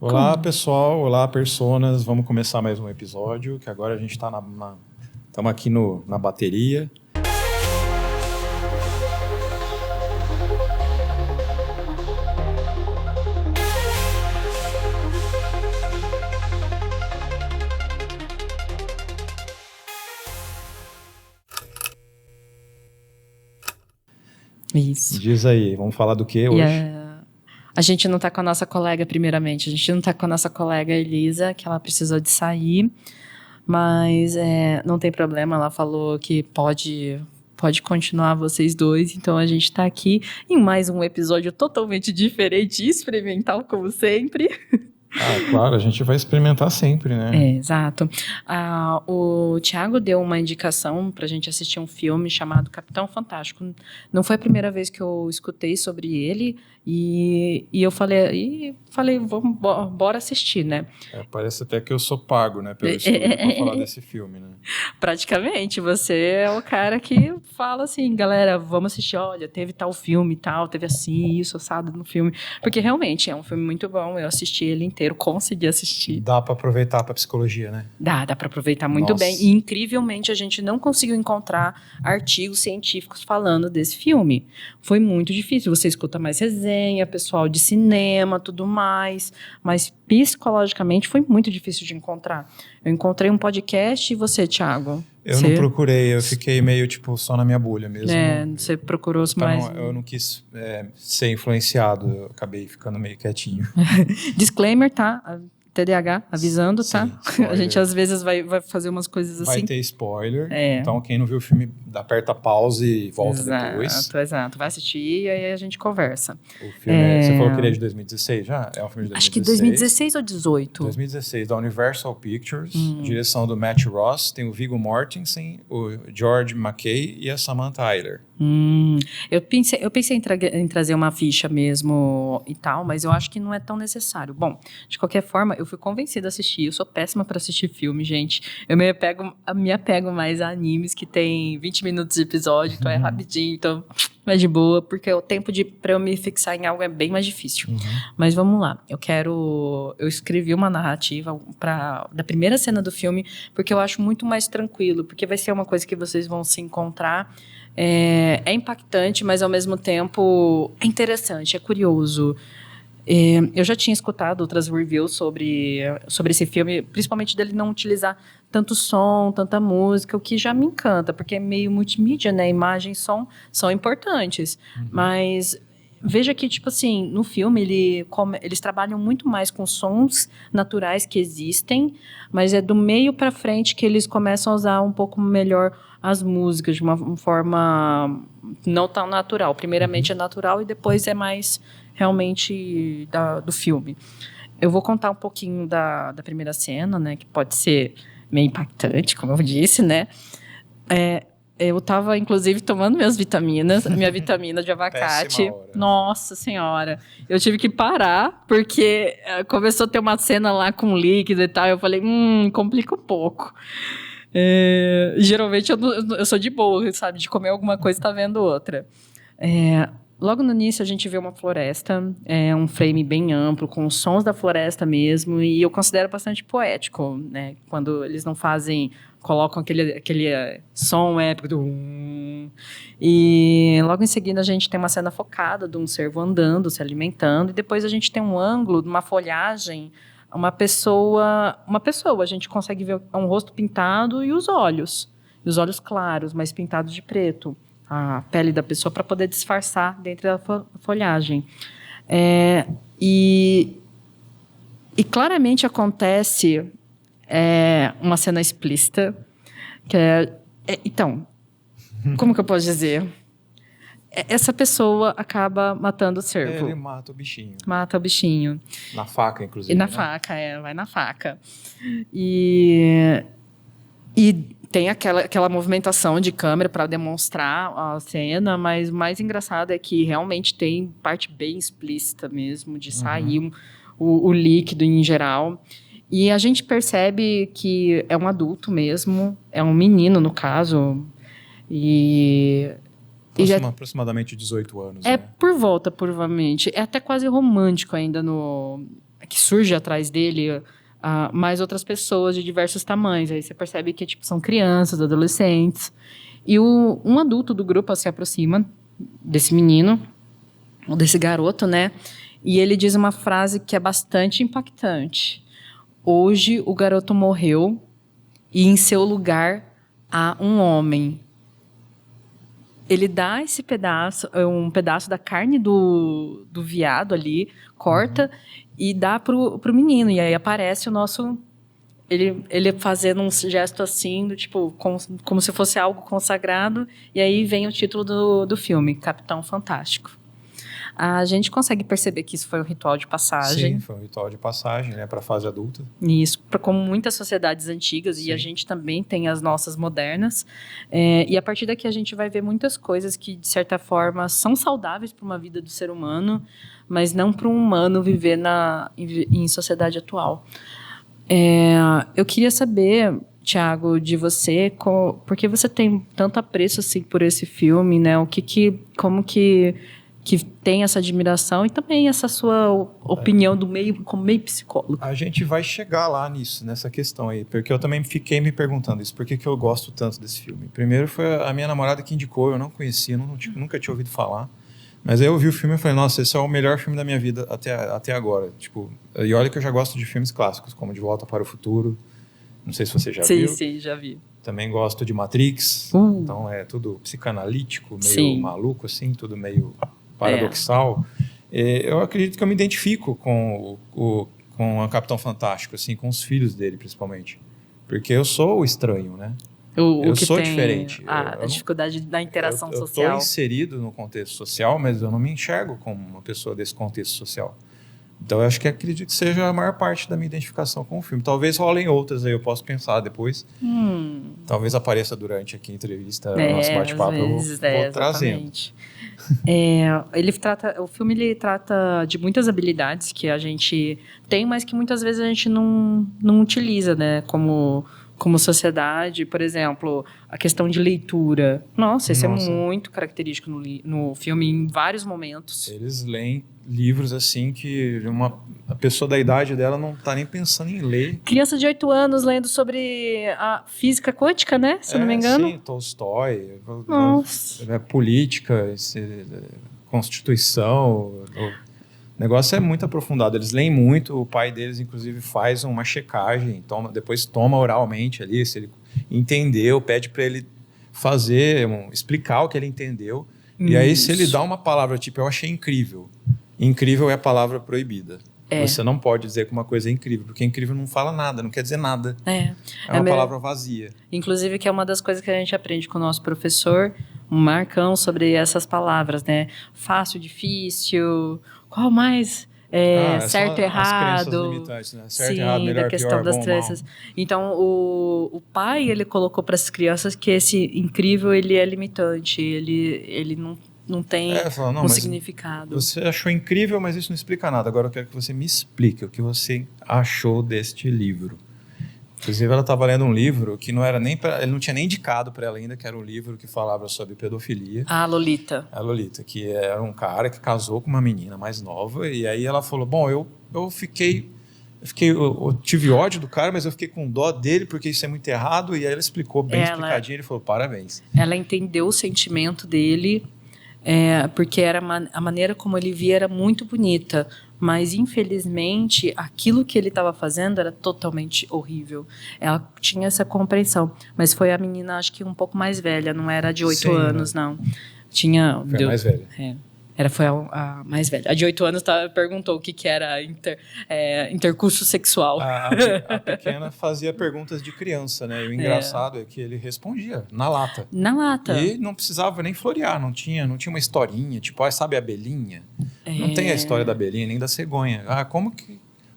Olá, pessoal. Olá, personas. Vamos começar mais um episódio, que agora a gente está estamos aqui na bateria. Isso. Diz aí, vamos falar do que hoje? A gente não está com a nossa colega, primeiramente. A gente não está com a nossa colega Elisa, que ela precisou de sair. Mas não tem problema, ela falou que pode continuar vocês dois. Então a gente está aqui em mais um episódio totalmente diferente e experimental, como sempre. Claro, a gente vai experimentar sempre, né? Exato. O Thiago deu uma indicação para a gente assistir um filme chamado Capitão Fantástico. Não foi a primeira vez que eu escutei sobre ele e eu falei, vamos, bora assistir, né? Parece até que eu sou pago, né, pelo estúdio para falar desse filme, né? Praticamente, você é o cara que fala assim, galera, vamos assistir, olha, teve tal filme e tal, teve assim, isso, assado no filme. Porque realmente é um filme muito bom, eu assisti ele inteiro, consegui assistir. Dá para aproveitar para psicologia, né? Dá para aproveitar muito bem. E incrivelmente a gente não conseguiu encontrar artigos científicos falando desse filme. Foi muito difícil. Você escuta mais resenha, pessoal de cinema, tudo mais, mas psicologicamente foi muito difícil de encontrar. Eu encontrei um podcast e você, Thiago? Eu não procurei, eu fiquei meio só na minha bolha mesmo. Você procurou mais... Eu não quis ser influenciado, eu acabei ficando meio quietinho. Disclaimer, tá? TDAH, avisando, tá? Sim, a gente às vezes vai fazer umas coisas assim. Vai ter spoiler, então quem não viu o filme, aperta pause e volta depois. Exato, vai assistir e aí a gente conversa. O filme, você falou que ele é de 2016 já? É um filme de 2016? Acho que 2016 ou 2018. 2016, da Universal Pictures, direção do Matt Ross, tem o Viggo Mortensen, o George McKay e a Samantha Tyler. Eu pensei em trazer uma ficha mesmo e tal, mas eu acho que não é tão necessário. Bom, de qualquer forma, eu fui convencida a assistir. Eu sou péssima para assistir filme, gente. Eu me apego mais a animes que tem 20 minutos de episódio, então é rapidinho, então é de boa, porque o tempo para eu me fixar em algo é bem mais difícil. Mas vamos lá. Eu escrevi uma narrativa da primeira cena do filme, porque eu acho muito mais tranquilo, porque vai ser uma coisa que vocês vão se encontrar. É impactante, mas ao mesmo tempo é interessante, é curioso. Eu já tinha escutado outras reviews sobre esse filme, principalmente dele não utilizar tanto som, tanta música, o que já me encanta, porque é meio multimídia, né? Imagem e som são importantes. Mas veja que, assim, no filme eles trabalham muito mais com sons naturais que existem, mas é do meio para frente que eles começam a usar um pouco melhor as músicas de uma forma não tão natural. Primeiramente é natural e depois é mais realmente do filme. Eu vou contar um pouquinho da primeira cena, né, que pode ser meio impactante, como eu disse, né? Eu estava, inclusive, tomando minha vitamina de abacate. Nossa Senhora! Eu tive que parar, porque começou a ter uma cena lá com líquido e tal, eu falei, complica um pouco. Geralmente eu sou de boa, sabe? De comer alguma coisa e tá vendo outra. Logo no início a gente vê uma floresta, um frame bem amplo, com os sons da floresta mesmo, e eu considero bastante poético, né? Quando eles não colocam aquele som épico do... E logo em seguida a gente tem uma cena focada de um cervo andando, se alimentando, e depois a gente tem um ângulo de uma folhagem, uma pessoa, a gente consegue ver um rosto pintado e os olhos claros, mas pintados de preto, a pele da pessoa para poder disfarçar dentro da folhagem. E claramente acontece uma cena explícita, que então, como que eu posso dizer? Essa pessoa acaba matando o cervo. Ele mata o bichinho. Mata o bichinho. Na faca, inclusive. E na faca, vai na faca. E tem aquela movimentação de câmera para demonstrar a cena, mas o mais engraçado é que realmente tem parte bem explícita mesmo, de sair o líquido em geral. E a gente percebe que é um adulto mesmo, é um menino, no caso, aproximadamente 18 anos. Por volta, provavelmente. É até quase romântico ainda que surge atrás dele mais outras pessoas de diversos tamanhos. Aí você percebe que tipo, são crianças, adolescentes. E um adulto do grupo se aproxima desse menino, ou desse garoto, né? E ele diz uma frase que é bastante impactante. Hoje o garoto morreu e em seu lugar há um homem. Ele dá esse pedaço, um pedaço da carne do viado ali, corta e dá pro menino. E aí aparece o nosso... Ele fazendo um gesto assim, do, tipo, como se fosse algo consagrado. E aí vem o título do filme, Capitão Fantástico. A gente consegue perceber que isso foi um ritual de passagem. Sim, foi um ritual de passagem, né, para a fase adulta. Isso, como muitas sociedades antigas, sim. E a gente também tem as nossas modernas. E a partir daqui a gente vai ver muitas coisas que, de certa forma, são saudáveis para uma vida do ser humano, mas não para um humano viver em sociedade atual. Eu queria saber, Thiago, de você, por que você tem tanto apreço assim, por esse filme, né? Como que tem essa admiração e também essa sua opinião como meio psicólogo. A gente vai chegar lá nessa questão aí, porque eu também fiquei me perguntando isso, por que eu gosto tanto desse filme. Primeiro foi a minha namorada que indicou, eu não conhecia, nunca tinha ouvido falar, mas aí eu vi o filme e falei, nossa, esse é o melhor filme da minha vida até agora. Tipo, e olha que eu já gosto de filmes clássicos, como De Volta para o Futuro, não sei se você já viu. Sim, já vi. Também gosto de Matrix, então é tudo psicanalítico, meio sim. maluco assim, tudo meio... paradoxal, eu acredito que eu me identifico com a Capitão Fantástico, assim, com os filhos dele, principalmente. Porque eu sou o estranho, né? Eu sou diferente. A dificuldade da interação social. Eu estou inserido no contexto social, mas eu não me enxergo como uma pessoa desse contexto social. Então, eu acho que acredito que seja a maior parte da minha identificação com o filme. Talvez rolem outras aí, eu posso pensar depois. Talvez apareça durante aqui a entrevista, o nosso bate-papo, eu vou trazendo. O filme ele trata de muitas habilidades que a gente tem, mas que muitas vezes a gente não utiliza, né? Como sociedade, por exemplo, a questão de leitura. Nossa, isso é muito característico no filme em vários momentos. Eles leem livros assim que a pessoa da idade dela não está nem pensando em ler. Criança de 8 anos lendo sobre a física quântica, né? Se eu não me engano. Sim, Tolstói. Nossa. Política, Constituição. O negócio é muito aprofundado. Eles leem muito. O pai deles, inclusive, faz uma checagem. Depois toma oralmente ali. Se ele entendeu, pede para ele explicar o que ele entendeu. E aí, se ele dá uma palavra tipo, eu achei incrível. Incrível é a palavra proibida. Você não pode dizer que uma coisa é incrível, porque incrível não fala nada, não quer dizer nada. É uma palavra vazia. Inclusive, que é uma das coisas que a gente aprende com o nosso professor, um Marcão, sobre essas palavras, né? Fácil, difícil, qual mais... certo e errado. As crenças limitantes, né? Certo, errado, melhor, da questão pior, das bom, crenças. mal. Então, o pai, ele colocou para as crianças que esse incrível, ele é limitante, ele não tem um significado. Você achou incrível, mas isso não explica nada. Agora eu quero que você me explique o que você achou deste livro. Inclusive, ela estava lendo um livro que não era nem ele não tinha nem indicado para ela ainda, que era um livro que falava sobre pedofilia. A Lolita, que era um cara que casou com uma menina mais nova, e aí ela falou, bom, eu tive ódio do cara, mas eu fiquei com dó dele, porque isso é muito errado, e aí ela explicou bem explicadinho, ele falou, parabéns. Ela entendeu o sentimento dele, porque era a maneira como ele via era muito bonita, mas infelizmente aquilo que ele estava fazendo era totalmente horrível. Ela tinha essa compreensão, mas foi a menina, acho que um pouco mais velha, não era de 8 anos, não. Foi a mais velha. Foi a mais velha. A de 8 anos perguntou o que era intercurso sexual. A pequena fazia perguntas de criança, né? E o engraçado é que ele respondia na lata. Na lata. E não precisava nem florear, não tinha uma historinha, tipo, sabe a abelhinha? Não tem a história da abelhinha, nem da cegonha.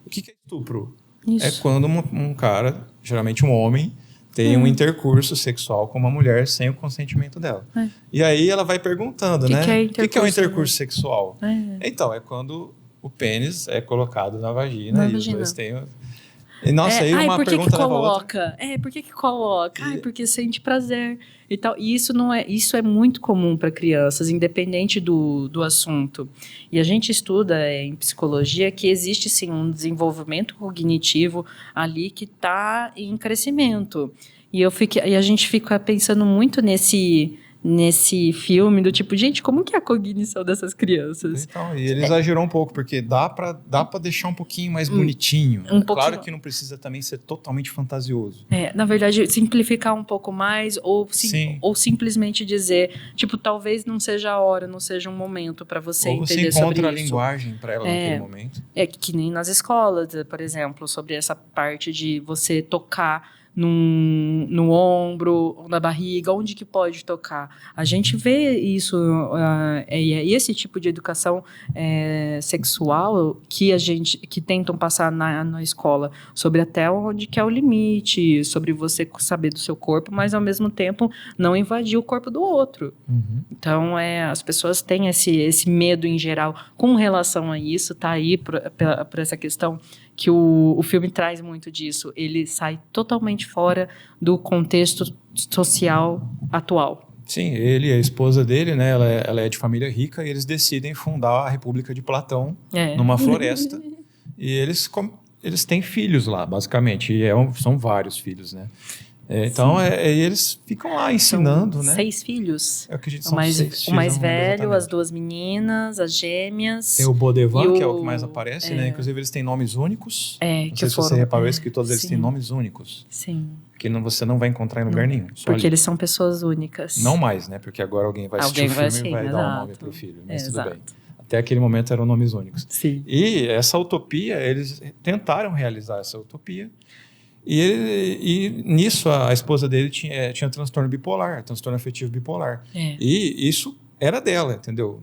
O que é estupro? Isso. É quando um cara, geralmente um homem, tem um intercurso sexual com uma mulher sem o consentimento dela. E aí ela vai perguntando, né? O que é o intercurso sexual? Então, é quando o pênis é colocado na vagina e os dois têm... E, nossa, aí Ai, uma por que pergunta que leva a outra. coloca? Por que que coloca? Ai, porque sente prazer e tal. E isso não é, isso é muito comum para crianças, independente do assunto. E a gente estuda em psicologia que existe sim um desenvolvimento cognitivo ali que está em crescimento. E a gente fica pensando muito nesse filme do tipo, gente, como que é a cognição dessas crianças? Então, e ele exagerou um pouco, porque dá pra deixar um pouquinho mais bonitinho. Um Claro pouquinho. que não precisa também ser totalmente fantasioso. Na verdade, simplificar um pouco mais Sim. ou simplesmente dizer, tipo, talvez não seja a hora, não seja um momento para você Ou você entender sobre encontra a isso. linguagem para ela naquele momento. É que nem nas escolas, por exemplo, sobre essa parte de você tocar no ombro, ou na barriga, onde que pode tocar. A gente vê isso, e esse tipo de educação sexual que tentam passar na escola, sobre até onde que é o limite, sobre você saber do seu corpo, mas ao mesmo tempo não invadir o corpo do outro. Então, as pessoas têm esse medo em geral com relação a isso, tá aí por essa questão que o filme traz muito disso. Ele sai totalmente fora do contexto social atual. Sim, ele e a esposa dele, né, ela é de família rica e eles decidem fundar a República de Platão numa floresta. E eles têm filhos lá, basicamente, e são vários filhos, né? Então, eles ficam lá ensinando, são né? 6 filhos. Eu acredito que O são mais, 6 o filhos, mais eu não lembro velho, exatamente. as 2 meninas, as gêmeas. Tem o Bodevan, que é o o- que mais aparece, né? Inclusive, eles têm nomes únicos. Não que sei se você foram- reparou isso, que todos eles sim. têm nomes únicos. Sim, Que você não vai encontrar em lugar nenhum. Só porque ali. eles são pessoas únicas. Não mais, né? Porque agora alguém vai assistir o filme e vai dar um nome pro filho. Mas tudo bem. Até aquele momento eram nomes únicos. Sim. E essa utopia, eles tentaram realizar essa utopia. E nisso a esposa dele tinha transtorno bipolar, transtorno afetivo bipolar. E isso era dela, entendeu?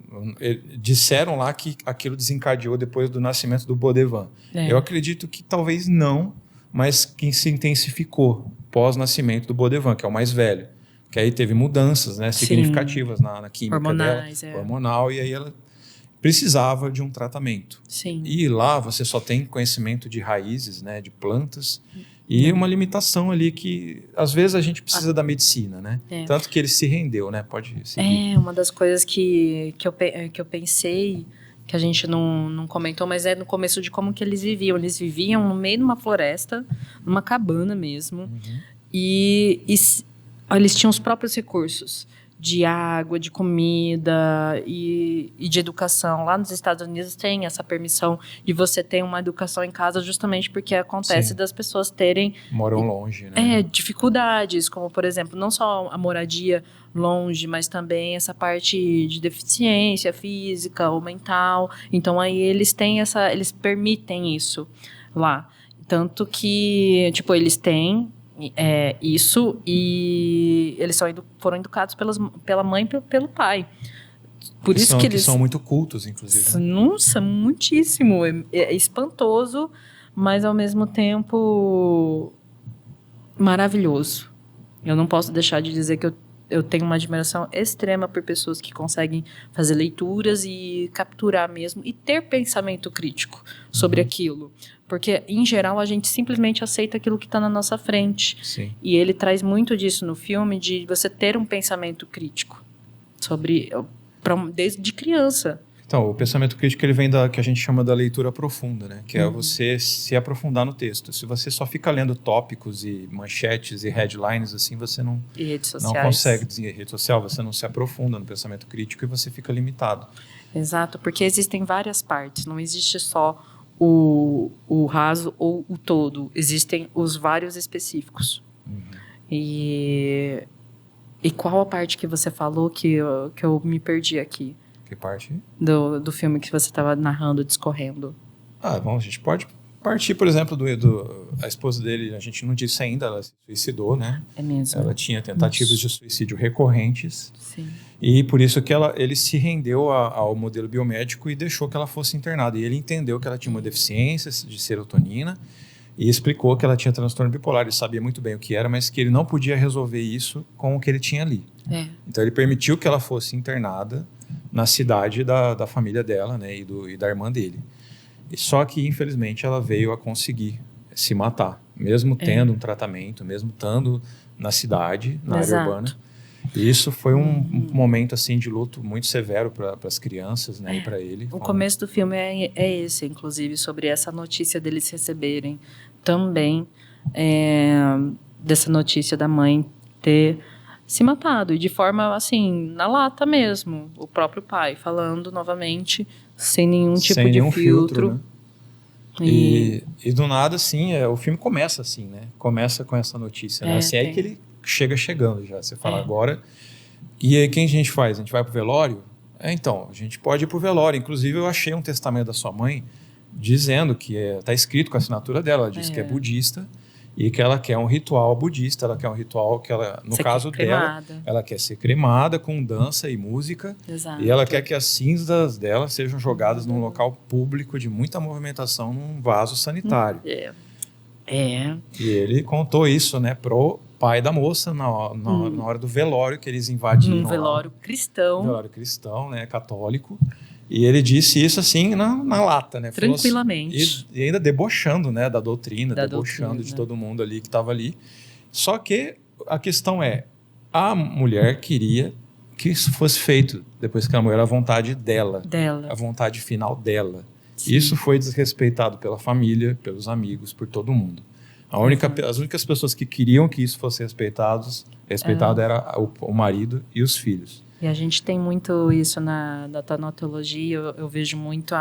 Disseram lá que aquilo desencadeou depois do nascimento do Bodevan. Eu acredito que talvez não, mas que se intensificou pós-nascimento do Bodevan, que é o mais velho. Que aí teve mudanças, né, significativas na química hormonais, dela, hormonal, e aí ela precisava de um tratamento. Sim. E lá você só tem conhecimento de raízes, né, de plantas, e uma limitação ali que às vezes a gente precisa da medicina, né? Tanto que ele se rendeu, né? Pode seguir. Uma das coisas que eu pensei, que a gente não comentou, mas no começo de como que eles viviam. Eles viviam no meio de uma floresta, numa cabana mesmo, e eles tinham os próprios recursos de água, de comida e de educação. Lá nos Estados Unidos tem essa permissão de você ter uma educação em casa, justamente porque acontece das pessoas terem... Moram longe, né? Dificuldades, como, por exemplo, não só a moradia longe, mas também essa parte de deficiência física ou mental. Então, aí eles permitem isso lá. Tanto que, tipo, eles têm... isso, e eles foram educados pela mãe e pelo pai. Por isso que eles são muito cultos, inclusive. Né? Nossa, muitíssimo. É espantoso, mas ao mesmo tempo maravilhoso. Eu não posso deixar de dizer que eu tenho uma admiração extrema por pessoas que conseguem fazer leituras e capturar mesmo e ter pensamento crítico sobre aquilo. Porque, em geral, a gente simplesmente aceita aquilo que está na nossa frente. Sim. E ele traz muito disso no filme, de você ter um pensamento crítico desde criança. Então, o pensamento crítico ele vem que a gente chama da leitura profunda, né? Que é você se aprofundar no texto. Se você só fica lendo tópicos e manchetes e headlines, assim, você não consegue desenvolver rede social, você não se aprofunda no pensamento crítico e você fica limitado. Exato, porque existem várias partes, não existe só o raso ou o todo, existem os vários específicos. E qual a parte que você falou que eu me perdi aqui? Que parte? Do filme que você estava narrando, discorrendo. Bom, a gente pode partir, por exemplo, a esposa dele, a gente não disse ainda, ela se suicidou, né? É mesmo. Ela tinha tentativas de suicídio recorrentes. Sim. E por isso que ele se rendeu ao modelo biomédico e deixou que ela fosse internada. E ele entendeu que ela tinha uma deficiência de serotonina e explicou que ela tinha transtorno bipolar. Ele sabia muito bem o que era, mas que ele não podia resolver isso com o que ele tinha ali. Então ele permitiu que ela fosse internada na cidade da família dela, né, e da irmã dele. Só que, infelizmente, ela veio a conseguir se matar, mesmo tendo um tratamento, mesmo estando na cidade, na área urbana. E isso foi um momento assim de luto muito severo para as crianças, né, e para ele. O começo do filme é esse, inclusive, sobre essa notícia deles receberem também, dessa notícia da mãe ter se matado, e de forma, assim, na lata mesmo, o próprio pai falando novamente, sem nenhum tipo sem de nenhum filtro. Né? E do nada, assim, o filme começa assim, né? Começa com essa notícia, né? Assim, é aí que ele chega chegando já. Você fala agora. E aí, quem a gente faz? A gente vai pro velório? Então, a gente pode ir pro velório. Inclusive, eu achei um testamento da sua mãe dizendo que tá escrito com a assinatura dela. Ela diz que é budista e que ela quer um ritual budista. Ela quer um ritual que ela, no caso dela, ela quer ser cremada com dança e música. Exato. E ela quer que as cinzas dela sejam jogadas num local público de muita movimentação, num vaso sanitário. E ele contou isso, né, pro pai da moça na hora do velório que eles invadiram. Um velório cristão. Um velório cristão, né, católico. E ele disse isso assim na lata, né? Tranquilamente. E ainda debochando, né, da doutrina, debochando de todo mundo ali que estava ali. Só que a questão a mulher queria que isso fosse feito depois que ela morreu, a vontade dela. A vontade final dela. Sim. Isso foi desrespeitado pela família, pelos amigos, por todo mundo. As únicas pessoas que queriam que isso fosse respeitado era o marido e os filhos. E a gente tem muito isso na tanatologia, eu vejo muito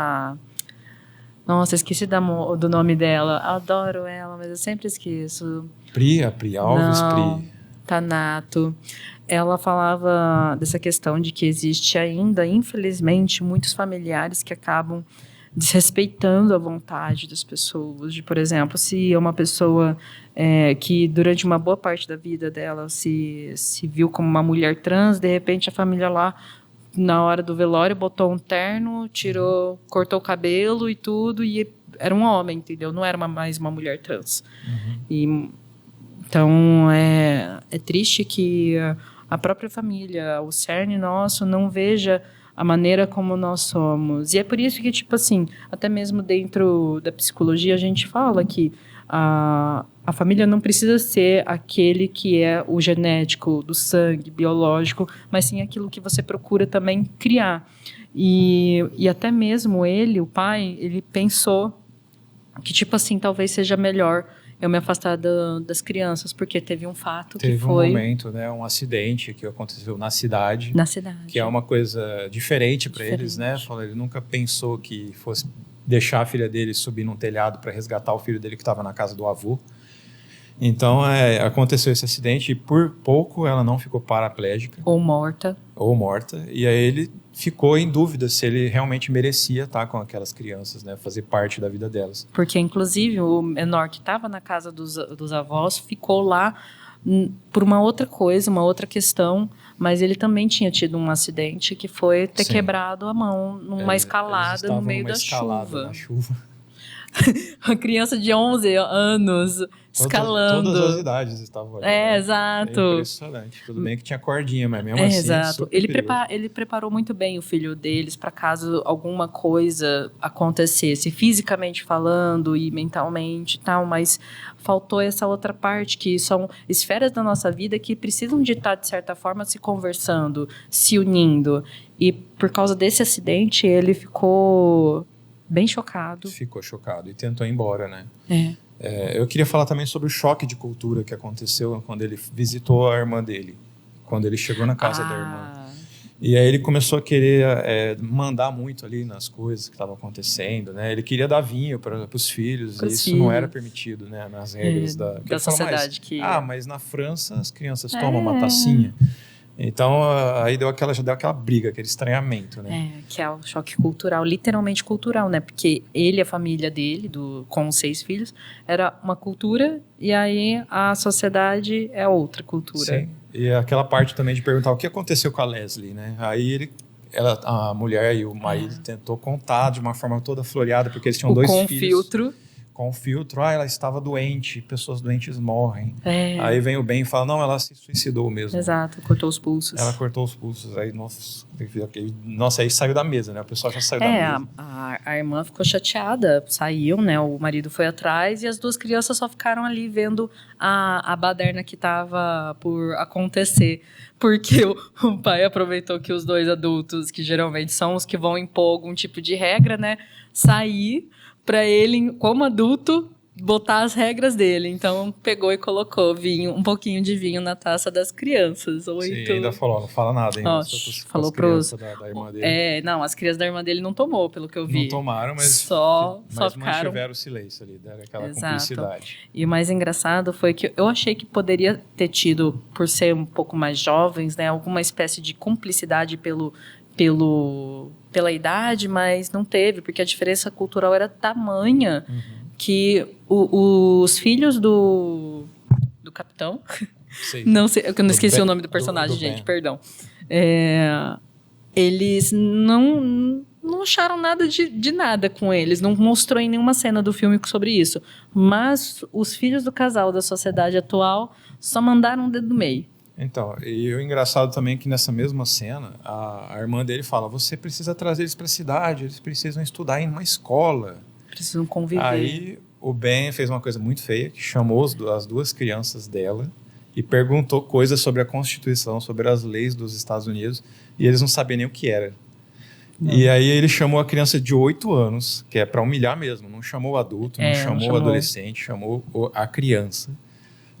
Nossa, esqueci do nome dela. Adoro ela, mas eu sempre esqueço. Pri Alves. Não, Tanato. Ela falava dessa questão de que existe ainda, infelizmente, muitos familiares que acabam desrespeitando a vontade das pessoas. Por exemplo, se é uma pessoa que durante uma boa parte da vida dela se viu como uma mulher trans, de repente a família lá, na hora do velório, botou um terno, cortou o cabelo e tudo, e era um homem, entendeu? Não era mais uma mulher trans. Então, é triste que a própria família, o cerne nosso, não veja a maneira como nós somos. E é por isso que, tipo assim, até mesmo dentro da psicologia, a gente fala que a família não precisa ser aquele que é o genético, do sangue, biológico, mas sim aquilo que você procura também criar. E até mesmo ele, o pai, ele pensou que, tipo assim, talvez seja melhor eu me afastar das crianças, porque teve um fato que foi... Teve um momento, né, um acidente que aconteceu na cidade. Que é uma coisa diferente para eles, né? Ele nunca pensou que fosse deixar a filha dele subir num telhado para resgatar o filho dele que estava na casa do avô. Então, aconteceu esse acidente e por pouco ela não ficou paraplégica. Ou morta. E aí ele ficou em dúvida se ele realmente merecia estar com aquelas crianças, né? Fazer parte da vida delas. Porque, inclusive, o menor que estava na casa dos avós ficou lá por uma outra coisa, uma outra questão, mas ele também tinha tido um acidente que foi ter quebrado a mão numa escalada no meio da chuva. Na chuva. Uma criança de 11 anos escalando. Todas as idades estavam ali. Exato. É impressionante. Tudo bem que tinha cordinha, mas mesmo assim... Exato. Ele preparou muito bem o filho deles para caso alguma coisa acontecesse, fisicamente falando e mentalmente e tal, mas faltou essa outra parte, que são esferas da nossa vida que precisam de estar, de certa forma, se conversando, se unindo. E por causa desse acidente, ele ficou... bem chocado. Ficou chocado e tentou ir embora, né? Eu queria falar também sobre o choque de cultura que aconteceu quando ele visitou a irmã dele. Quando ele chegou na casa da irmã. E aí ele começou a querer mandar muito ali nas coisas que estavam acontecendo, né? Ele queria dar vinho para os filhos e isso não era permitido, né? Nas regras da sociedade. Mas na França as crianças tomam uma tacinha. Então, aí já deu aquela briga, aquele estranhamento, né? Que é o choque cultural, literalmente cultural, né? Porque ele, a família dele, com 6 filhos, era uma cultura e aí a sociedade é outra cultura. Sim, e aquela parte também de perguntar o que aconteceu com a Leslie, né? Aí a mulher e o marido tentou contar de uma forma toda floreada, porque eles tinham 2 filhos. com o filtro, ela estava doente, pessoas doentes morrem. É. Aí vem o Ben e fala, não, ela se suicidou mesmo. Exato, cortou os pulsos. Ela cortou os pulsos, aí, nossa, aí saiu da mesa, né? O pessoal já saiu da mesa. A irmã ficou chateada, saiu, né? O marido foi atrás e as duas crianças só ficaram ali vendo a baderna que tava por acontecer. Porque o pai aproveitou que os dois adultos, que geralmente são os que vão impor algum tipo de regra, né? Sair para ele, como adulto, botar as regras dele. Então, pegou e colocou um pouquinho de vinho na taça das crianças. Sim, ainda falou, não fala nada ainda. Falou pros... da irmã dele. Não, as crianças da irmã dele não tomou, pelo que eu vi. Não tomaram, mas só ficaram... mantiveram o silêncio ali, daquela cumplicidade. E o mais engraçado foi que eu achei que poderia ter tido, por ser um pouco mais jovens, né, alguma espécie de cumplicidade pela idade, mas não teve, porque a diferença cultural era tamanha que os filhos do capitão, não sei, eu não esqueci o nome do personagem, gente, perdão, eles não acharam nada de nada com eles, não mostrou em nenhuma cena do filme sobre isso, mas os filhos do casal da sociedade atual só mandaram um dedo no meio. Então, e o engraçado também é que nessa mesma cena, a irmã dele fala, você precisa trazer eles para a cidade, eles precisam estudar em uma escola. Precisam conviver. Aí o Ben fez uma coisa muito feia, que chamou as duas crianças dela e perguntou coisas sobre a Constituição, sobre as leis dos Estados Unidos, e eles não sabiam nem o que era. Não. E aí ele chamou a criança de 8 anos, que é para humilhar mesmo, não chamou o adulto, não chamou o adolescente, chamou a criança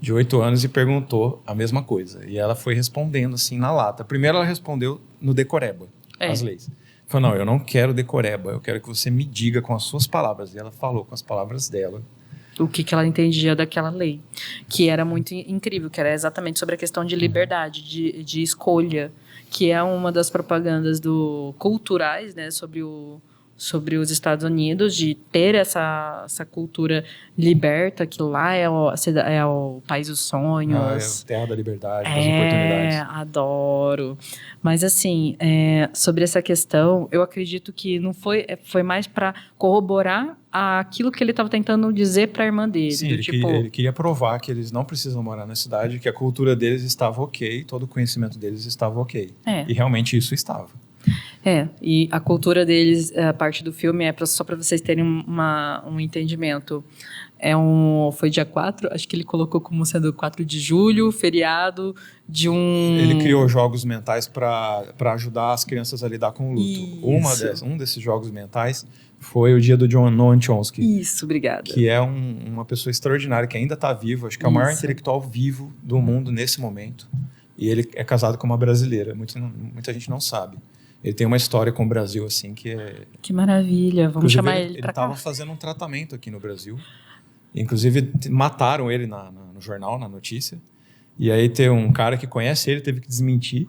de 8 anos e perguntou a mesma coisa. E ela foi respondendo assim na lata. Primeiro ela respondeu no decoreba, as leis. Falou, não, eu não quero decoreba, eu quero que você me diga com as suas palavras. E ela falou com as palavras dela. O que ela entendia daquela lei. Que era muito incrível, que era exatamente sobre a questão de liberdade, de escolha, que é uma das propagandas culturais, né, sobre os Estados Unidos, de ter essa cultura liberta, que lá é o país dos sonhos. É a terra da liberdade, das oportunidades. Adoro. Mas, assim, sobre essa questão, eu acredito que não foi mais para corroborar aquilo que ele estava tentando dizer para a irmã dele. Sim, ele queria provar que eles não precisam morar na cidade, que a cultura deles estava ok, todo o conhecimento deles estava ok. E realmente isso estava. E a cultura deles, a parte do filme, só para vocês terem um entendimento. Foi dia 4, acho que ele colocou como sendo 4 de julho, feriado de um... Ele criou jogos mentais para ajudar as crianças a lidar com o luto. Um desses jogos mentais foi o dia do Noam Chomsky. Isso, obrigada. Que é uma pessoa extraordinária, que ainda está vivo, acho que é o maior intelectual vivo do mundo nesse momento. E ele é casado com uma brasileira, muita gente não sabe. Ele tem uma história com o Brasil, assim, que é... Que maravilha, vamos chamar ele para cá. Ele estava fazendo um tratamento aqui no Brasil. Inclusive, mataram ele no jornal, na notícia. E aí tem um cara que conhece ele, teve que desmentir.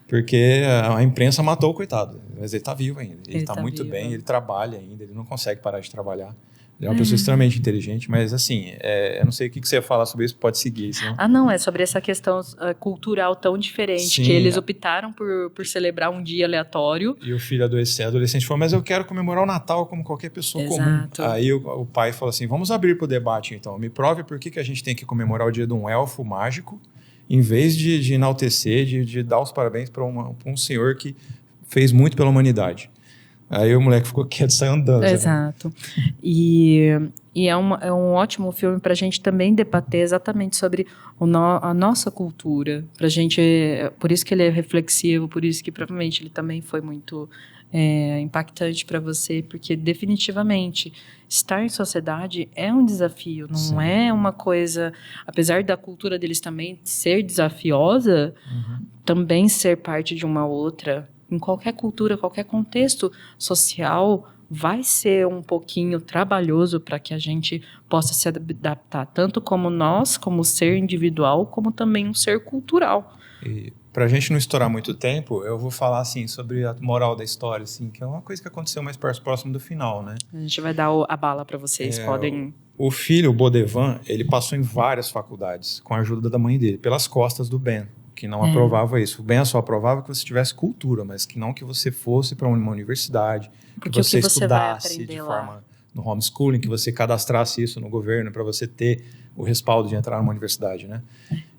Porque a imprensa matou o coitado. Mas ele está vivo ainda. Ele está muito bem, ele trabalha ainda, ele não consegue parar de trabalhar. Ele é uma pessoa extremamente inteligente, mas assim, eu não sei o que você ia falar sobre isso, pode seguir. Senão... não, é sobre essa questão cultural tão diferente, que eles optaram por celebrar um dia aleatório. E o filho adolescente falou, mas eu quero comemorar o Natal como qualquer pessoa comum. Aí o pai falou assim, vamos abrir para o debate então, me prove por que a gente tem que comemorar o dia de um elfo mágico, em vez de enaltecer, de dar os parabéns para um senhor que fez muito pela humanidade. Aí o moleque ficou quieto e saiu andando. Exato. E é um ótimo filme para a gente também debater exatamente sobre a nossa cultura. Por isso que ele é reflexivo, por isso que provavelmente ele também foi muito impactante para você, porque definitivamente estar em sociedade é um desafio, não é uma coisa... Apesar da cultura deles também ser desafiosa, também ser parte de uma outra... Em qualquer cultura, qualquer contexto social, vai ser um pouquinho trabalhoso para que a gente possa se adaptar, tanto como nós, como ser individual, como também um ser cultural. E para a gente não estourar muito tempo, eu vou falar assim, sobre a moral da história, assim, que é uma coisa que aconteceu mais próximo do final, né? A gente vai dar a bala para vocês, podem... O filho, o Bodevan, ele passou em várias faculdades com a ajuda da mãe dele, pelas costas do Ben, que não aprovava isso. O Ben só aprovava que você tivesse cultura, mas que não que você fosse para uma universidade, que você estudasse de forma no homeschooling, que você cadastrasse isso no governo para você ter o respaldo de entrar numa universidade, né?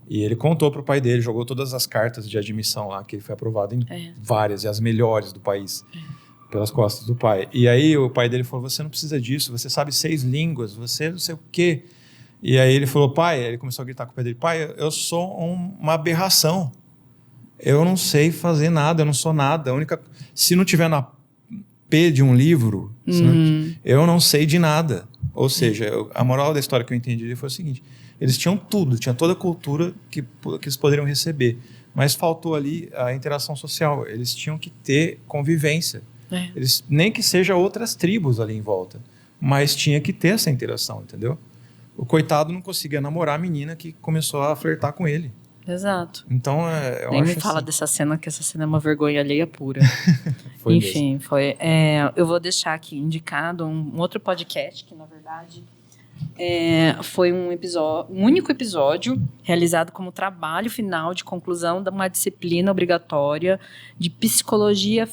E ele contou para o pai dele, jogou todas as cartas de admissão lá, que ele foi aprovado em várias, e as melhores do país, pelas costas do pai. E aí o pai dele falou, você não precisa disso, você sabe 6 línguas, você não sei o quê. E aí ele falou, pai, ele começou a gritar com o pai dele, pai, eu sou uma aberração. Eu não sei fazer nada, eu não sou nada. Se não tiver na P de um livro, eu não sei de nada. Ou seja, a moral da história que eu entendi foi o seguinte, eles tinham tudo, tinha toda a cultura que eles poderiam receber, mas faltou ali a interação social, eles tinham que ter convivência, eles, nem que seja outras tribos ali em volta, mas tinha que ter essa interação, entendeu? O coitado não conseguia namorar a menina que começou a flertar com ele. Exato. Então, eu nem acho me fala assim, dessa cena, que essa cena é uma vergonha alheia pura. foi Enfim, mesmo. foi. Eu vou deixar aqui indicado um outro podcast que, na verdade, foi um único episódio realizado como trabalho final de conclusão de uma disciplina obrigatória de psicologia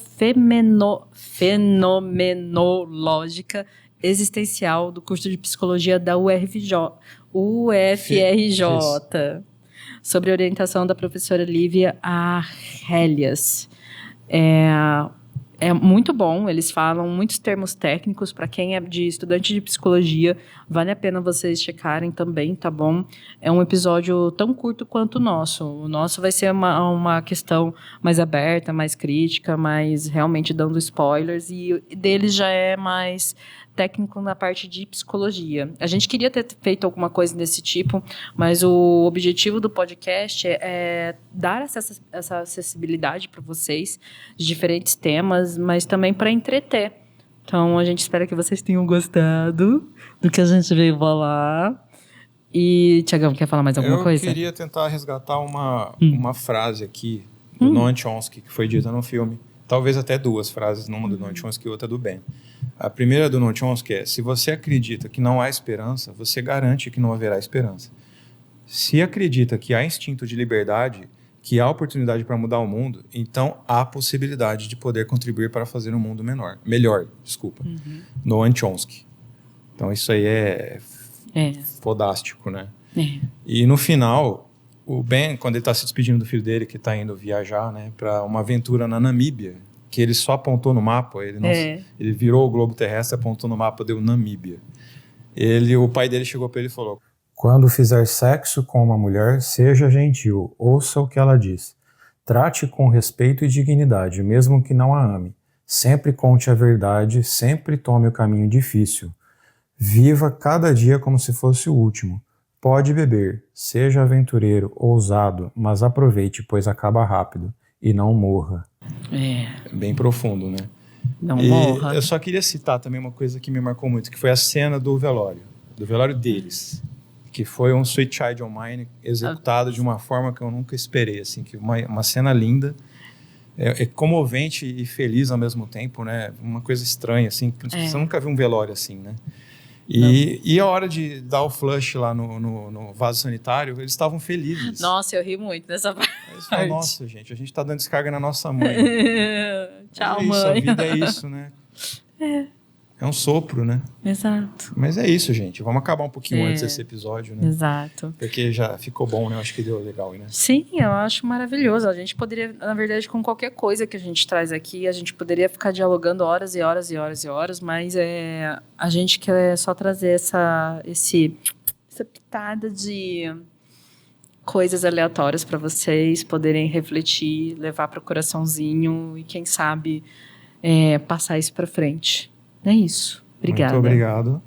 fenomenológica existencial do curso de psicologia da UFRJ, sobre a orientação da professora Lívia Arrelias. É muito bom, eles falam muitos termos técnicos. Para quem é de estudante de psicologia, vale a pena vocês checarem também, tá bom? É um episódio tão curto quanto o nosso. O nosso vai ser uma questão mais aberta, mais crítica, mais realmente dando spoilers, e deles já é mais técnico na parte de psicologia. A gente queria ter feito alguma coisa desse tipo, mas o objetivo do podcast é dar essa acessibilidade para vocês de diferentes temas, mas também para entreter. Então, a gente espera que vocês tenham gostado do que a gente veio falar. E, Tiagão, quer falar mais alguma coisa? Eu queria tentar resgatar uma frase aqui do Noam Chomsky, que foi dita no filme. Talvez até 2 frases, uma do Noam Chomsky e outra do Ben. A primeira do Noam Chomsky é: se você acredita que não há esperança, você garante que não haverá esperança. Se acredita que há instinto de liberdade, que há oportunidade para mudar o mundo, então há possibilidade de poder contribuir para fazer um mundo melhor. Noam Chomsky. Então isso aí é fodástico, né? E no final, o Ben, quando ele está se despedindo do filho dele, que está indo viajar, né, para uma aventura na Namíbia, que ele só apontou no mapa, ele virou o globo terrestre, apontou no mapa, deu Namíbia. O pai dele chegou para ele e falou: quando fizer sexo com uma mulher, seja gentil, ouça o que ela diz. Trate com respeito e dignidade, mesmo que não a ame. Sempre conte a verdade, sempre tome o caminho difícil. Viva cada dia como se fosse o último. Pode beber, seja aventureiro, ousado, mas aproveite, pois acaba rápido, e não morra. Bem profundo, né? Não morra. Eu só queria citar também uma coisa que me marcou muito, que foi a cena do velório deles, que foi um Sweet Child O' Mine executado de uma forma que eu nunca esperei, assim, que uma cena linda, comovente e feliz ao mesmo tempo, né? Uma coisa estranha, assim, você nunca viu um velório assim, né? E a hora de dar o flush lá no vaso sanitário, eles estavam felizes. Nossa, eu ri muito nessa parte. Eles falaram: nossa, gente, a gente tá dando descarga na nossa mãe. Tchau, mãe. A vida é isso, né? É um sopro, né? Exato. Mas é isso, gente. Vamos acabar um pouquinho antes desse episódio, né? Exato. Porque já ficou bom, né? Eu acho que deu legal, né? Sim, eu acho maravilhoso. A gente poderia, na verdade, com qualquer coisa que a gente traz aqui, a gente poderia ficar dialogando horas e horas e horas e horas, mas a gente quer só trazer essa pitada de coisas aleatórias para vocês poderem refletir, levar para o coraçãozinho e, quem sabe, passar isso para frente. É isso. Obrigada. Muito obrigado.